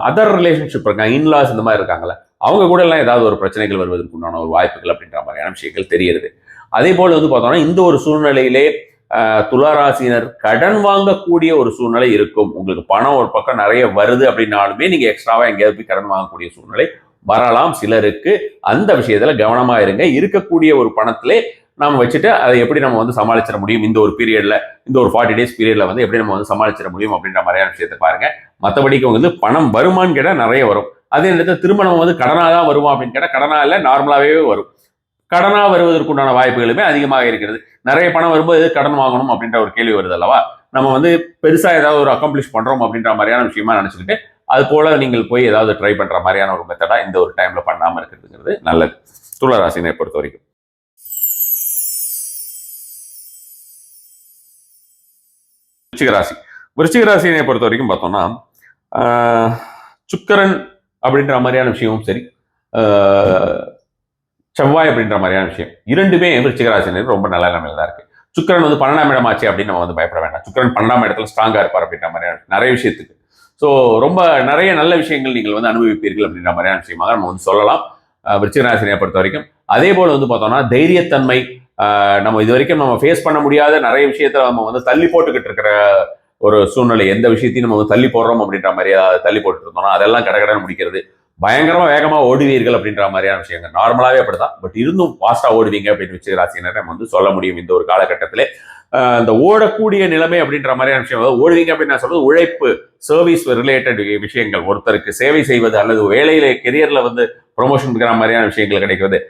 அதர் ரிலேஷன்ஷிப் இருக்காங்க, இன்லாஸ் இந்த மாதிரி இருக்காங்கல்ல, அவங்க கூட எல்லாம் ஏதாவது ஒரு பிரச்சனைகள் வருவதற்கு உண்டான ஒரு வாய்ப்புகள் அப்படின்ற மாதிரியான விஷயங்கள் தெரியுது. அதே போல வந்து பார்த்தோம்னா இந்த ஒரு சூழ்நிலையிலே துளாராசினர் கடன் வாங்கக்கூடிய ஒரு சூழ்நிலை இருக்கும். உங்களுக்கு பணம் ஒரு பக்கம் நிறைய வருது அப்படின்னாலுமே நீங்க எக்ஸ்ட்ராவா எங்கேயாவது போய் கடன் வாங்கக்கூடிய சூழ்நிலை வரலாம் சிலருக்கு. அந்த விஷயத்துல கவனமா இருங்க. இருக்கக்கூடிய ஒரு பணத்திலே நம்ம வச்சுட்டு அதை எப்படி நம்ம வந்து சமாளிச்சிட முடியும் இந்த ஒரு பீரியட்ல, இந்த ஒரு 40 days பீரியட்ல வந்து எப்படி நம்ம வந்து சமாளிச்சிட முடியும் அப்படின்ற மாதிரியான விஷயத்தை பாருங்க. மற்றபடிக்கு வந்து பணம் வருமானு கேட்டால் நிறைய வரும். அதே நேரத்தில் திருமணம் வந்து கடனாக தான் வருமா அப்படின்னு கேட்டால் கடனா இல்லை, நார்மலாகவே வரும். கடனாக வருவதற்குண்டான வாய்ப்புகளுமே அதிகமாக இருக்கிறது. நிறைய பணம் வரும்போது எது கடன் வாங்கணும் அப்படின்ற ஒரு கேள்வி வருது அல்லவா. நம்ம வந்து பெருசாக ஏதாவது ஒரு அக்கம்ப்ளிஷ் பண்றோம் அப்படின்ற மாதிரியான விஷயமா நினைச்சுக்கிட்டு அது போல நீங்கள் போய் ஏதாவது ட்ரை பண்ற மாதிரியான ஒரு மெத்தடா இந்த ஒரு டைம்ல பண்ணாம இருக்கிறதுங்கிறது நல்லது துளாராசினை பொறுத்த வரைக்கும். விருச்சிகராசி. விருச்சிகராசினை பொறுத்த வரைக்கும் பார்த்தோம்னா சுக்கரன் அப்படின்ற மாதிரியான விஷயமும் சரி, செவ்வாய் அப்படின்ற மாதிரியான விஷயம் இரண்டுமே விருச்சிகராசினர் ரொம்ப நல்ல நிலைமையில தான் இருக்கு. சுக்கரன் வந்து 12ஆம் இடம் ஆச்சு அப்படின்னு நம்ம வந்து பயப்பட வேண்டாம். சுக்கரன் 12ஆம் இடத்துல ஸ்ட்ராங்கா இருப்பார் அப்படின்ற மாதிரியான நிறைய விஷயத்துக்கு. ஸோ ரொம்ப நிறைய நல்ல விஷயங்கள் நீங்கள் வந்து அனுபவிப்பீர்கள் அப்படின்ற மாதிரியான விஷயமாக நம்ம வந்து சொல்லலாம் விருச்சிகராசினை பொறுத்த வரைக்கும். அதே போல வந்து பார்த்தோம்னா தைரியத்தன்மை, நம்ம இது வரைக்கும் நம்ம ஃபேஸ் பண்ண முடியாத நிறைய விஷயத்த நம்ம வந்து தள்ளி போட்டுக்கிட்டு இருக்கிற ஒரு சூழ்நிலை, எந்த விஷயத்தையும் நம்ம தள்ளி போடுறோம் அப்படின்ற மாதிரி தள்ளி போட்டு இருந்தோம்னா அதெல்லாம் கடகடன்னு முடிக்கிறது, பயங்கரமா வேகமா ஓடுவீர்கள் அப்படின்ற மாதிரியான விஷயங்கள் நார்மலாவே அப்படிதான். பட் இருந்தும் ஃபாஸ்டா ஓடுவீங்க அப்படின்னு வச்சு ராசினரை நம்ம வந்து சொல்ல முடியும் இந்த ஒரு காலகட்டத்திலே. இந்த ஓடக்கூடிய நிலைமை அப்படின்ற மாதிரியான விஷயம், அதாவது ஓடுவீங்க அப்படின்னு நான் சொல்றது உழைப்பு, சர்வீஸ் ரிலேட்டட் விஷயங்கள், ஒருத்தருக்கு சேவை செய்வது அல்லது வேலையில கெரியர்ல வந்து ப்ரொமோஷன் இருக்கிற மாதிரியான விஷயங்கள் கிடைக்கிறது,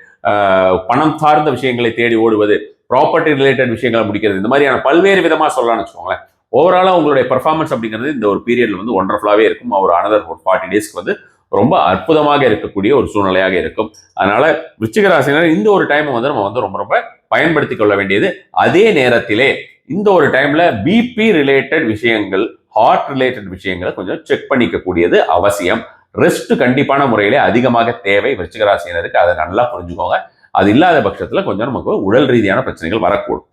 பணம் சார்ந்த விஷயங்களை தேடி ஓடுவது, ப்ராப்பர்ட்டி ரிலேட்டட் விஷயங்களை முடிக்கிறது, இந்த மாதிரியான பல்வேறு விதமா சொல்லலாம்னு வச்சுக்கோங்களேன். ஓவராலா உங்களுடைய பெர்ஃபார்மன்ஸ் அப்படிங்கிறது இந்த ஒரு பீரியட்ல வந்து ஒண்டர்ஃபுல்லாவே இருக்கும். ஒரு அனதர் 40 daysக்கு வந்து ரொம்ப அற்புதமாக இருக்கக்கூடிய ஒரு சூழ்நிலையாக இருக்கும். அதனால விருச்சிக ராசினர் இந்த ஒரு டைம் வந்து நம்ம வந்து ரொம்ப ரொம்ப பயன்படுத்திக் கொள்ள வேண்டியது. அதே நேரத்திலே இந்த ஒரு டைம்ல பிபி ரிலேட்டட் விஷயங்கள், ஹார்ட் ரிலேட்டட் விஷயங்களை கொஞ்சம் செக் பண்ணிக்க கூடியது அவசியம். ரெஸ்ட் கண்டிப்பான முறையிலே அதிகமாக தேவை விருச்சிக ராசினருக்கு, அதை நல்லா புரிஞ்சுக்கோங்க. அது இல்லாத பட்சத்துல கொஞ்சம் நமக்கு உடல் ரீதியான பிரச்சனைகள் வரக்கூடும்.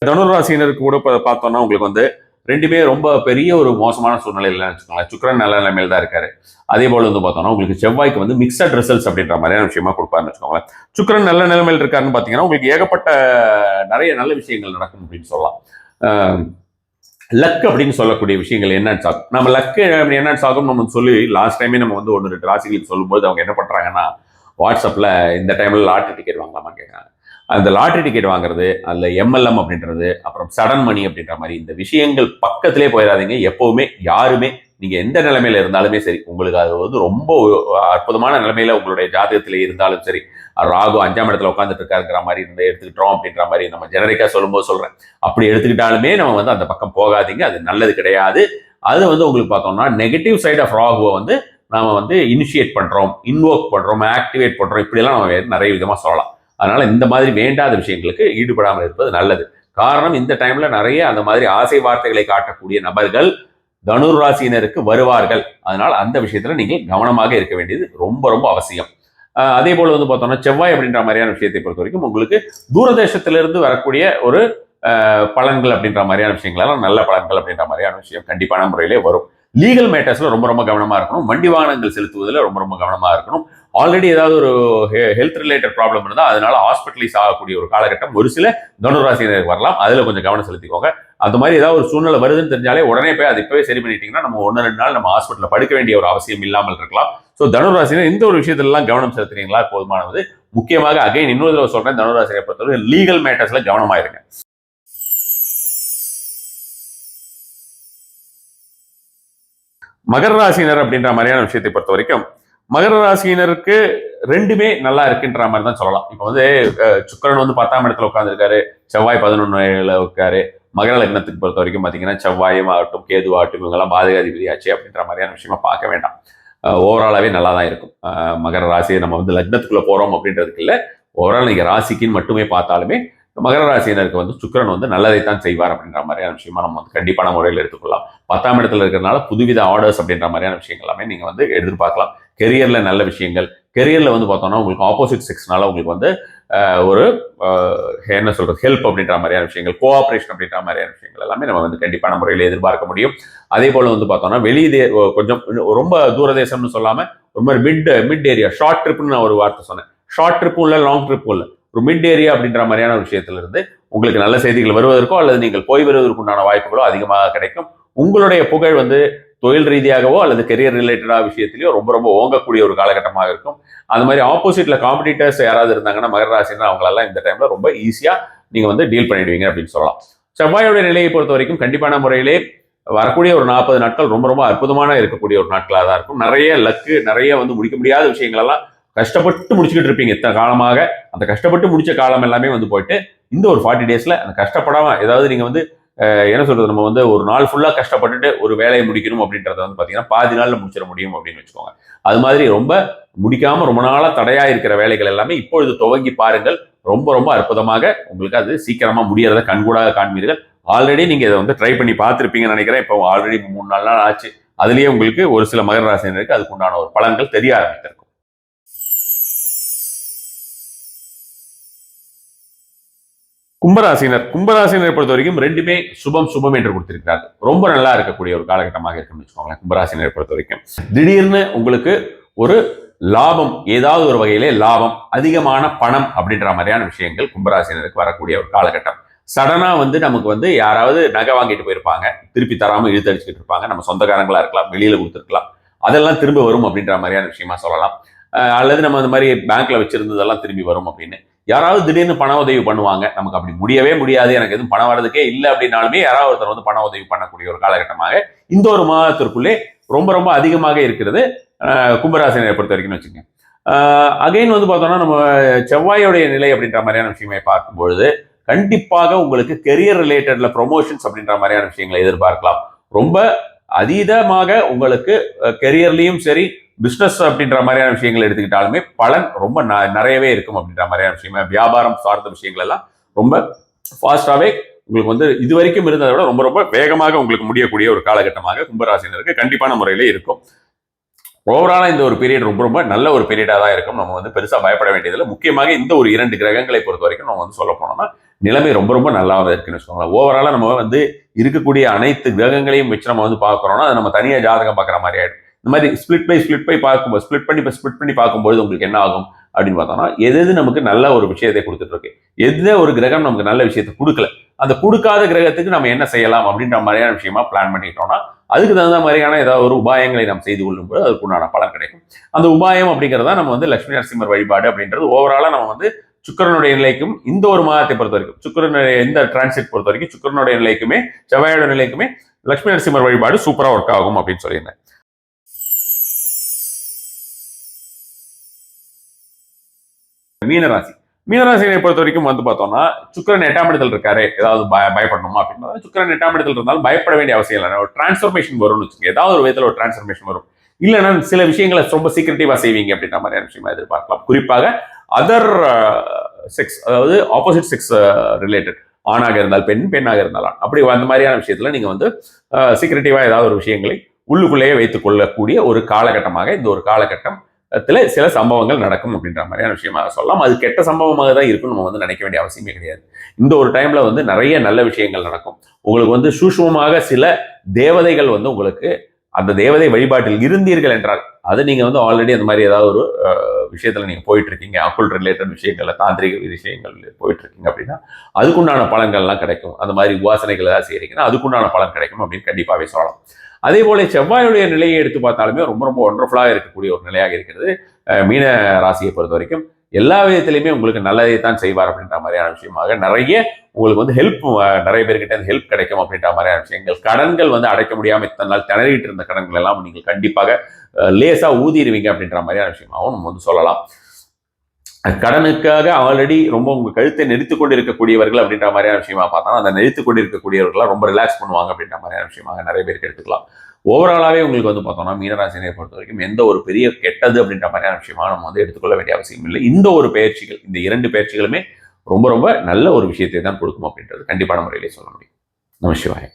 தனுராசினருக்கு கூட பார்த்தோம்னா உங்களுக்கு வந்து ரெண்டுமே ரொம்ப பெரிய ஒரு மோசமான சூழ்நிலையில் வச்சுக்கோங்களேன். சுக்கிரன் நல்ல நிலைமையில தான் இருக்காரு. அதே போல வந்து பார்த்தோம்னா உங்களுக்கு செவ்வாய்க்கு வந்து மிக்சட் ரிசல்ட்ஸ் அப்படின்ற மாதிரியான விஷயமா கொடுப்பாருன்னு வச்சுக்கோங்களேன். சுக்கிரன் நல்ல நிலைமையில் இருக்காருன்னு பார்த்தீங்கன்னா உங்களுக்கு ஏகப்பட்ட நிறைய நல்ல விஷயங்கள் நடக்கும் அப்படின்னு சொல்லலாம். லக் அப்படின்னு சொல்லக்கூடிய விஷயங்கள் என்னன்னு ஆகும். நம்ம லக்கு என்னன்னு ஆகும் நம்ம சொல்லி லாஸ்ட் டைமே நம்ம வந்து 1-2 ராசிகளுக்கு சொல்லும்போது அவங்க என்ன பண்றாங்கன்னா வாட்ஸ்அப்ல இந்த டைம்ல லாட்டரி டிக்கெட் வாங்கலாமா கேட்குறாங்க. அந்த லாட்டரி டிக்கெட் வாங்குறது, அதுல எம்எல்எம் அப்படின்றது, அப்புறம் சடன் மணி அப்படின்ற மாதிரி இந்த விஷயங்கள் பக்கத்திலே போயிடாதீங்க. எப்பவுமே யாருமே நீங்க எந்த நிலைமையில இருந்தாலுமே சரி, உங்களுக்கு அது வந்து ரொம்ப அற்புதமான நிலைமையில உங்களுடைய ஜாதகத்திலே இருந்தாலும் சரி, ராகு 5ஆம் இடத்துல உட்காந்துட்டு இருக்காருங்கிற மாதிரி இருந்து எடுத்துக்கிட்டோம் அப்படின்ற மாதிரி நம்ம ஜெனரிக்கா சொல்லும்போது சொல்றேன். அப்படி எடுத்துக்கிட்டாலுமே நம்ம வந்து அந்த பக்கம் போகாதீங்க. அது நல்லது கிடையாது. அது வந்து உங்களுக்கு பார்த்தோம்னா நெகட்டிவ் சைட் ஆஃப் ராகுவை வந்து நாம வந்து இனிஷியேட் பண்றோம், இன்வோக் பண்றோம், ஆக்டிவேட் பண்றோம், இப்படியெல்லாம் நம்ம நிறைய விதமா சொல்லலாம். அதனால இந்த மாதிரி வேண்டாத விஷயங்களுக்கு ஈடுபடாமல் இருப்பது நல்லது. காரணம் இந்த டைம்ல நிறைய அந்த மாதிரி ஆசை வார்த்தைகளை காட்டக்கூடிய நபர்கள் தனுர் ராசியினருக்கு வருவார்கள். அதனால அந்த விஷயத்துல நீங்கள் கவனமாக இருக்க வேண்டியது ரொம்ப ரொம்ப அவசியம். அதே போல வந்து பார்த்தோம்னா செவ்வாய் அப்படின்ற மாதிரியான விஷயத்தை பொறுத்த வரைக்கும் உங்களுக்கு தூரதேசத்திலிருந்து வரக்கூடிய ஒரு பலன்கள் அப்படின்ற மாதிரியான விஷயங்கள் எல்லாம் நல்ல பலன்கள் அப்படின்ற மாதிரியான விஷயம் கண்டிப்பான முறையிலே வரும். லீகல் மேட்டர்ஸ்ல ரொம்ப ரொம்ப கவனமா இருக்கணும். வண்டி வாகனங்கள் செலுத்துவதில் ரொம்ப ரொம்ப கவனமா இருக்கணும். ஆல்ரெடி ஏதாவது ஒரு ஹெல்த் ரிலேட்டட் ப்ராப்ளம் இருந்தால் அதனால ஹாஸ்பிட்டலைஸ் ஆகக்கூடிய ஒரு காலகட்டம் ஒரு சில தனுராசினருக்கு வரலாம். அதுல கொஞ்சம் கவனம் செலுத்திக்கோங்க. அந்த மாதிரி ஏதாவது ஒரு சூழ்நிலை வருதுன்னு தெரிஞ்சாலே உடனே போய் அதை இப்பவே சரி பண்ணிட்டீங்கன்னா நம்ம 1-2 நாள் நம்ம ஹாஸ்பிட்டல படுக்க வேண்டிய ஒரு அவசியம் இல்லாமல் இருக்கலாம். ஸோ தனுராசினர் இந்த ஒரு விஷயத்திலாம் கவனம் செலுத்துறீங்களா போதுமானது. முக்கியமாக அகைன் இன்னொரு தடவை சொல்றேன், தனுராசினை பொறுத்தவரை லீகல் மேட்டர்ஸ்ல கவனமாயிருங்க. மகர ராசினர் அப்படின்ற மாதிரியான விஷயத்தை பொறுத்த வரைக்கும் மகர ராசியினருக்கு ரெண்டுமே நல்லா இருக்குன்ற மாதிரி தான் சொல்லலாம். இப்போ வந்து சுக்கிரன் வந்து 10ஆம் இடத்துல உட்காந்துருக்காரு, செவ்வாய் 11ல இருக்காரு. மகர லக்னத்துக்கு பொறுத்த வரைக்கும் பார்த்தீங்கன்னா செவ்வாயும் ஆகட்டும், கேது ஆகட்டும், இவங்கெல்லாம் பாதகாதிபதி ஆச்சு அப்படின்ற மாதிரியான விஷயமா பார்க்க வேண்டாம். ஓவராலாவே நல்லா தான் இருக்கும். மகர ராசியை நம்ம வந்து லக்னத்துக்குள்ள போறோம் அப்படின்றதுக்கு இல்லை, ஓவரால் நீங்க ராசிக்குன்னு மட்டுமே பார்த்தாலுமே மகர ராசியினருக்கு வந்து சுக்கிரன் வந்து நல்லதைத்தான் செய்வார் அப்படின்ற மாதிரியான விஷயமா நம்ம வந்து கண்டிப்பான முறையில் எடுத்துக்கொள்ளலாம். 10ஆம் இடத்துல இருக்கிறதுனால புதுவித ஆர்டர்ஸ் அப்படின்ற மாதிரியான விஷயங்கள் எல்லாமே நீங்க வந்து எதிர்பார்க்கலாம். கெரியர்ல நல்ல விஷயங்கள், கெரியர்ல வந்து பார்த்தோம்னா உங்களுக்கு ஆப்போசிட் செக்ஸ்னால உங்களுக்கு வந்து ஒரு என்ன சொல்றது ஹெல்ப் அப்படின்ற மாதிரியான விஷயங்கள், கோஆபரேஷன் அப்படின்ற மாதிரியான விஷயங்கள் எல்லாமே நம்ம வந்து கண்டிப்பான முறையில் எதிர்பார்க்க முடியும். அதே போல வந்து பார்த்தோம்னா வெளியே கொஞ்சம் ரொம்ப தூரதேசம்னு சொல்லாம ஒரு மாதிரி மிட் ஏரியா ஷார்ட் ட்ரிப்னு நான் ஒரு வார்த்தை சொன்னேன். ஷார்ட் ட்ரிப்பும் இல்லை, லாங் ட்ரிப்பும் இல்லை, ஒரு மிட் ஏரியா அப்படின்ற மாதிரியான ஒரு விஷயத்துல இருந்து உங்களுக்கு நல்ல செய்திகள் வருவதற்கோ அல்லது நீங்கள் போய் வருவதற்குண்டான வாய்ப்புகளோ அதிகமாக கிடைக்கும். உங்களுடைய புகழ் வந்து தொழில் ரீதியாகவோ அல்லது கெரியர் ரிலேட்டடா விஷயத்திலேயோ ரொம்ப ரொம்ப ஓங்கக்கூடிய ஒரு காலகட்டமாக இருக்கும். அந்த மாதிரி ஆப்போசிட்ல காம்படிட்டர்ஸ் யாராவது இருந்தாங்கன்னா மகர ராசினா அவங்களெல்லாம் இந்த டைம்ல ரொம்ப ஈஸியா நீங்க வந்து டீல் பண்ணிடுவீங்க அப்படின்னு சொல்லலாம். செவ்வாயோட நிலையை பொறுத்த வரைக்கும் கண்டிப்பான முறையிலே வரக்கூடிய ஒரு 40 நாட்கள் ரொம்ப ரொம்ப அற்புதமான இருக்கக்கூடிய ஒரு நாட்களாக தான் இருக்கும். நிறைய லக்கு, நிறைய வந்து முடிக்க முடியாத விஷயங்கள் எல்லாம் கஷ்டப்பட்டு முடிச்சுக்கிட்டு இருப்பீங்க இத்தனை காலமாக. அந்த கஷ்டப்பட்டு முடிச்ச காலம் எல்லாமே வந்து போயிட்டு இந்த ஒரு 40 டேஸ்ல அந்த கஷ்டப்படாம ஏதாவது நீங்க வந்து என்ன சொல்றது நம்ம வந்து ஒரு நாள் ஃபுல்லா கஷ்டப்பட்டுட்டு ஒரு வேலையை முடிக்கணும் அப்படின்றத வந்து பாத்தீங்கன்னா பாதி நாள்ல முடிச்சிட முடியும் அப்படின்னு வச்சுக்கோங்க. அது மாதிரி ரொம்ப முடிக்காம ரொம்ப நாளா தடையா இருக்கிற வேலைகள் எல்லாமே இப்பொழுது துவங்கி பாருங்கள். ரொம்ப ரொம்ப அற்புதமாக உங்களுக்கு அது சீக்கிரமா முடியறத கண்கூடாக காண்பீர்கள். ஆல்ரெடி நீங்க இதை வந்து ட்ரை பண்ணி பார்த்துருப்பீங்கன்னு நினைக்கிறேன். இப்போ ஆல்ரெடி 3-4 நாள் ஆச்சு. அதுலயே உங்களுக்கு ஒரு சில மகர ராசினருக்கு அதுக்குண்டான ஒரு பலன்கள் தெரிய ஆரம்பித்திருக்கும். கும்பராசினர் பொறுத்த வரைக்கும் ரெண்டுமே சுபம் என்று கொடுத்திருக்கிறார். ரொம்ப நல்லா இருக்கக்கூடிய ஒரு காலகட்டமாக இருக்குன்னு வச்சுக்கோங்களேன். கும்பராசினரை பொறுத்த வரைக்கும் திடீர்னு உங்களுக்கு ஒரு லாபம், ஏதாவது ஒரு வகையிலே லாபம், அதிகமான பணம் அப்படின்ற மாதிரியான விஷயங்கள் கும்பராசினருக்கு வரக்கூடிய ஒரு காலகட்டம். சடனா வந்து நமக்கு வந்து யாராவது நகை வாங்கிட்டு போயிருப்பாங்க, திருப்பி தராம இழுத்தடிச்சுட்டு இருப்பாங்க. நம்ம சொந்தக்காரங்களா இருக்கலாம், வெளியில கொடுத்துருக்கலாம், அதெல்லாம் திரும்ப வரும் அப்படின்ற மாதிரியான விஷயமா சொல்லலாம். அல்லது நம்ம அந்த மாதிரி பேங்க்ல வச்சிருந்ததெல்லாம் திரும்பி வரும் அப்படின்னு யாராவது திடீர்னு பண உதவி பண்ணுவாங்க. நமக்கு அப்படி முடியவே முடியாது, எனக்கு எதுவும் பணம் வர்றதுக்கே இல்லை அப்படின்னாலுமே யாராவது ஒருத்தர் வந்து பண உதவி பண்ணக்கூடிய ஒரு காலகட்டமாக இந்த ஒரு மாதத்திற்குள்ளே ரொம்ப ரொம்ப அதிகமாக இருக்கிறது கும்பராசினரை பொறுத்த வரைக்கும் வச்சுக்கோங்க. அகைன் வந்து பார்த்தோம்னா நம்ம செவ்வாயோடைய நிலை அப்படின்ற மாதிரியான விஷயங்களை பார்க்கும்பொழுது கண்டிப்பாக உங்களுக்கு கெரியர் ரிலேட்டட்ல ப்ரொமோஷன்ஸ் அப்படின்ற மாதிரியான விஷயங்களை எதிர்பார்க்கலாம். ரொம்ப அதீதமாக உங்களுக்கு கெரியர்லயும் சரி பிசினஸ் அப்படின்ற மாதிரியான விஷயங்கள் எடுத்துக்கிட்டாலுமே பலன் ரொம்ப நிறையவே இருக்கும் அப்படின்ற மாதிரியான விஷயமா வியாபாரம் சார்ந்த விஷயங்கள் எல்லாம் ரொம்ப ஃபாஸ்டாவே உங்களுக்கு வந்து இது வரைக்கும் இருந்ததை விட ரொம்ப ரொம்ப வேகமாக உங்களுக்கு முடியக்கூடிய ஒரு காலகட்டமாக கும்பராசினருக்கு கண்டிப்பான முறையிலே இருக்கும். ஓவராலா இந்த ஒரு பீரியட் ரொம்ப ரொம்ப நல்ல ஒரு பீரியடா தான் இருக்கும். நம்ம வந்து பெருசா பயப்பட வேண்டியதில்லை. முக்கியமாக இந்த ஒரு 2 கிரகங்களை பொறுத்த வரைக்கும் நம்ம வந்து சொல்ல போனோம்னா நிலைமை ரொம்ப ரொம்ப நல்லா இருக்குன்னு வச்சுக்கோங்களேன். ஓவராலாக நம்ம வந்து இருக்கக்கூடிய அனைத்து கிரகங்களையும் வச்சு நம்ம வந்து பார்க்குறோம்னா அது நம்ம தனியாக ஜாதகம் பார்க்குற மாதிரி ஆயிடும். இந்த மாதிரி ஸ்பிளிட் பை பார்க்கும்போது ஸ்பிளிட் பண்ணி பார்க்கும்போது உங்களுக்கு என்ன ஆகும் அப்படின்னு பார்த்தோம்னா எது நமக்கு நல்ல ஒரு விஷயத்தை கொடுத்துட்டு இருக்கு, எந்த ஒரு கிரகம் நமக்கு நல்ல விஷயத்தை கொடுக்கல, அந்த கொடுக்காத கிரகத்துக்கு நம்ம என்ன செய்யலாம் அப்படின்ற மாதிரியான விஷயமா பிளான் பண்ணிட்டோம்னா அதுக்கு தகுந்த மாதிரியான ஏதாவது ஒரு உபாயங்களை நாம் செய்து கொள்ளும்போது அதுக்குண்டான பலன் கிடைக்கும். அந்த உபாயம் அப்படிங்கிறதா நம்ம வந்து லட்சுமி நரசிம்மர் வழிபாடு அப்படின்றது ஓவராலா நம்ம வந்து சுக்கரனுடைய நிலைக்கும் இந்த ஒரு மாதத்தை பொறுத்த வரைக்கும் சுக்கரனுடைய இந்த டிரான்சிட் பொறுத்த வரைக்கும் சுக்கரனுடைய நிலைக்குமே செவ்வாயோட நிலைக்குமே லட்சுமி நரசிம்மர் வழிபாடு சூப்பரா ஒர்க் ஆகும் அப்படின்னு சொல்லியிருந்தேன். மீனராசியை பொறுத்த வரைக்கும் வந்து பார்த்தோம்னா சுக்கரன் 8ஆம் இடத்துல இருக்காரு, ஏதாவது பயப்படணுமா அப்படின்னா சுக்கரன் 8ஆம் இடத்துல இருந்தாலும் பயப்பட வேண்டிய அவசியம் இல்லை. ஒரு டிரான்ஸ்ஃபர்மேஷன் வரும்னு வச்சுக்கோங்க, ஏதாவது ஒரு விதத்தில் ஒரு டிரான்ஸ்ஃபர்மேஷன் வரும். இல்லைன்னா சில விஷயங்களை ரொம்ப சீக்கிரட்டிவா செய்வீங்க அப்படின்ற மாதிரியான விஷயமா எதிர்பார்க்கலாம். குறிப்பாக அதர் செக்ஸ், அதாவது ஆப்போசிட் செக்ஸ் ரிலேட்டட், ஆணாக இருந்தால் பெண், பெண்ணாக இருந்தால் ஆண், அப்படி அந்த மாதிரியான விஷயத்துல நீங்க வந்து சீக்கிரட்டிவா ஏதாவது ஒரு விஷயங்களை உள்ளுக்குள்ளேயே வைத்துக் கொள்ளக்கூடிய ஒரு காலகட்டமாக இந்த ஒரு காலகட்டம் சில சம்பவங்கள் நடக்கும் அப்படின்ற மாதிரியான விஷயமா சொல்லலாம். அது கெட்ட சம்பவமாக தான் இருக்கும், நம்ம வந்து நினைக்க வேண்டிய அவசியமே கிடையாது. இந்த ஒரு டைம்ல வந்து நிறைய நல்ல விஷயங்கள் நடக்கும். உங்களுக்கு வந்து சூஷ்மமாக சில தேவதைகள் வந்து உங்களுக்கு அந்த தேவதை வழிபாட்டில் இருந்தீர்கள் என்றால் அது நீங்க வந்து ஆல்ரெடி அந்த மாதிரி ஏதாவது ஒரு விஷயத்துல நீங்க போயிட்டு இருக்கீங்க, அக்குல் ரிலேட்டட் விஷயங்கள்ல தாந்திரிக விஷயங்கள் போயிட்டு இருக்கீங்க அப்படின்னா அதுக்குண்டான பலன்கள்லாம் கிடைக்கும். அந்த மாதிரி உபாசனைகள் ஏதாவது செய்யறீங்கன்னா அதுக்குண்டான பலன் கிடைக்கும் அப்படின்னு கண்டிப்பாவே சொல்லலாம். அதே போல செவ்வாயுடைய நிலையை எடுத்து பார்த்தாலுமே ரொம்ப ரொம்ப ஒண்டர்ஃபுல்லாக இருக்கக்கூடிய ஒரு நிலையாக இருக்கிறது. மீன ராசியை பொறுத்த வரைக்கும் எல்லா விதத்திலையுமே உங்களுக்கு நல்லதை தான் செய்வார் அப்படின்ற மாதிரியான விஷயமாக நிறைய உங்களுக்கு வந்து ஹெல்ப், நிறைய பேர்கிட்ட ஹெல்ப் கிடைக்கும் அப்படின்ற மாதிரியான விஷயங்கள். கடன்கள் வந்து அடைக்க முடியாமல் இத்தனை நாள் திணறிட்டு இருந்த கடன்கள் எல்லாம் நீங்கள் கண்டிப்பாக லேசா ஊதிடுவீங்க அப்படின்ற மாதிரியான விஷயமாகவும் நம்ம வந்து சொல்லலாம். கடனுக்காக ஆல்ரெடி ரொம்ப உங்க கழுத்தை நெரித்து கொண்டு இருக்கக்கூடியவர்கள் அப்படின்ற மாதிரியான விஷயமா பார்த்தா அந்த நெரித்து கொண்டு இருக்கக்கூடியவர்கள்லாம் ரொம்ப ரிலாக்ஸ் பண்ணுவாங்க அப்படின்ற மாதிரியான விஷயமாக நிறைய பேருக்கு எடுத்துக்கலாம். ஓவராலாவே உங்களுக்கு வந்து பார்த்தோம்னா மீனராசினியை பொறுத்த வரைக்கும் எந்த ஒரு பெரிய கெட்டது அப்படின்ற மாதிரியான விஷயமா நம்ம வந்து எடுத்துக்கொள்ள வேண்டிய அவசியம் இல்லை. இந்த ஒரு பயிற்சிகள், இந்த 2 பயிற்சிகளுமே ரொம்ப ரொம்ப நல்ல ஒரு விஷயத்தை தான் கொடுக்கும் அப்படின்றது கண்டிப்பான முறையிலே சொல்ல முடியும். நமசிவாய.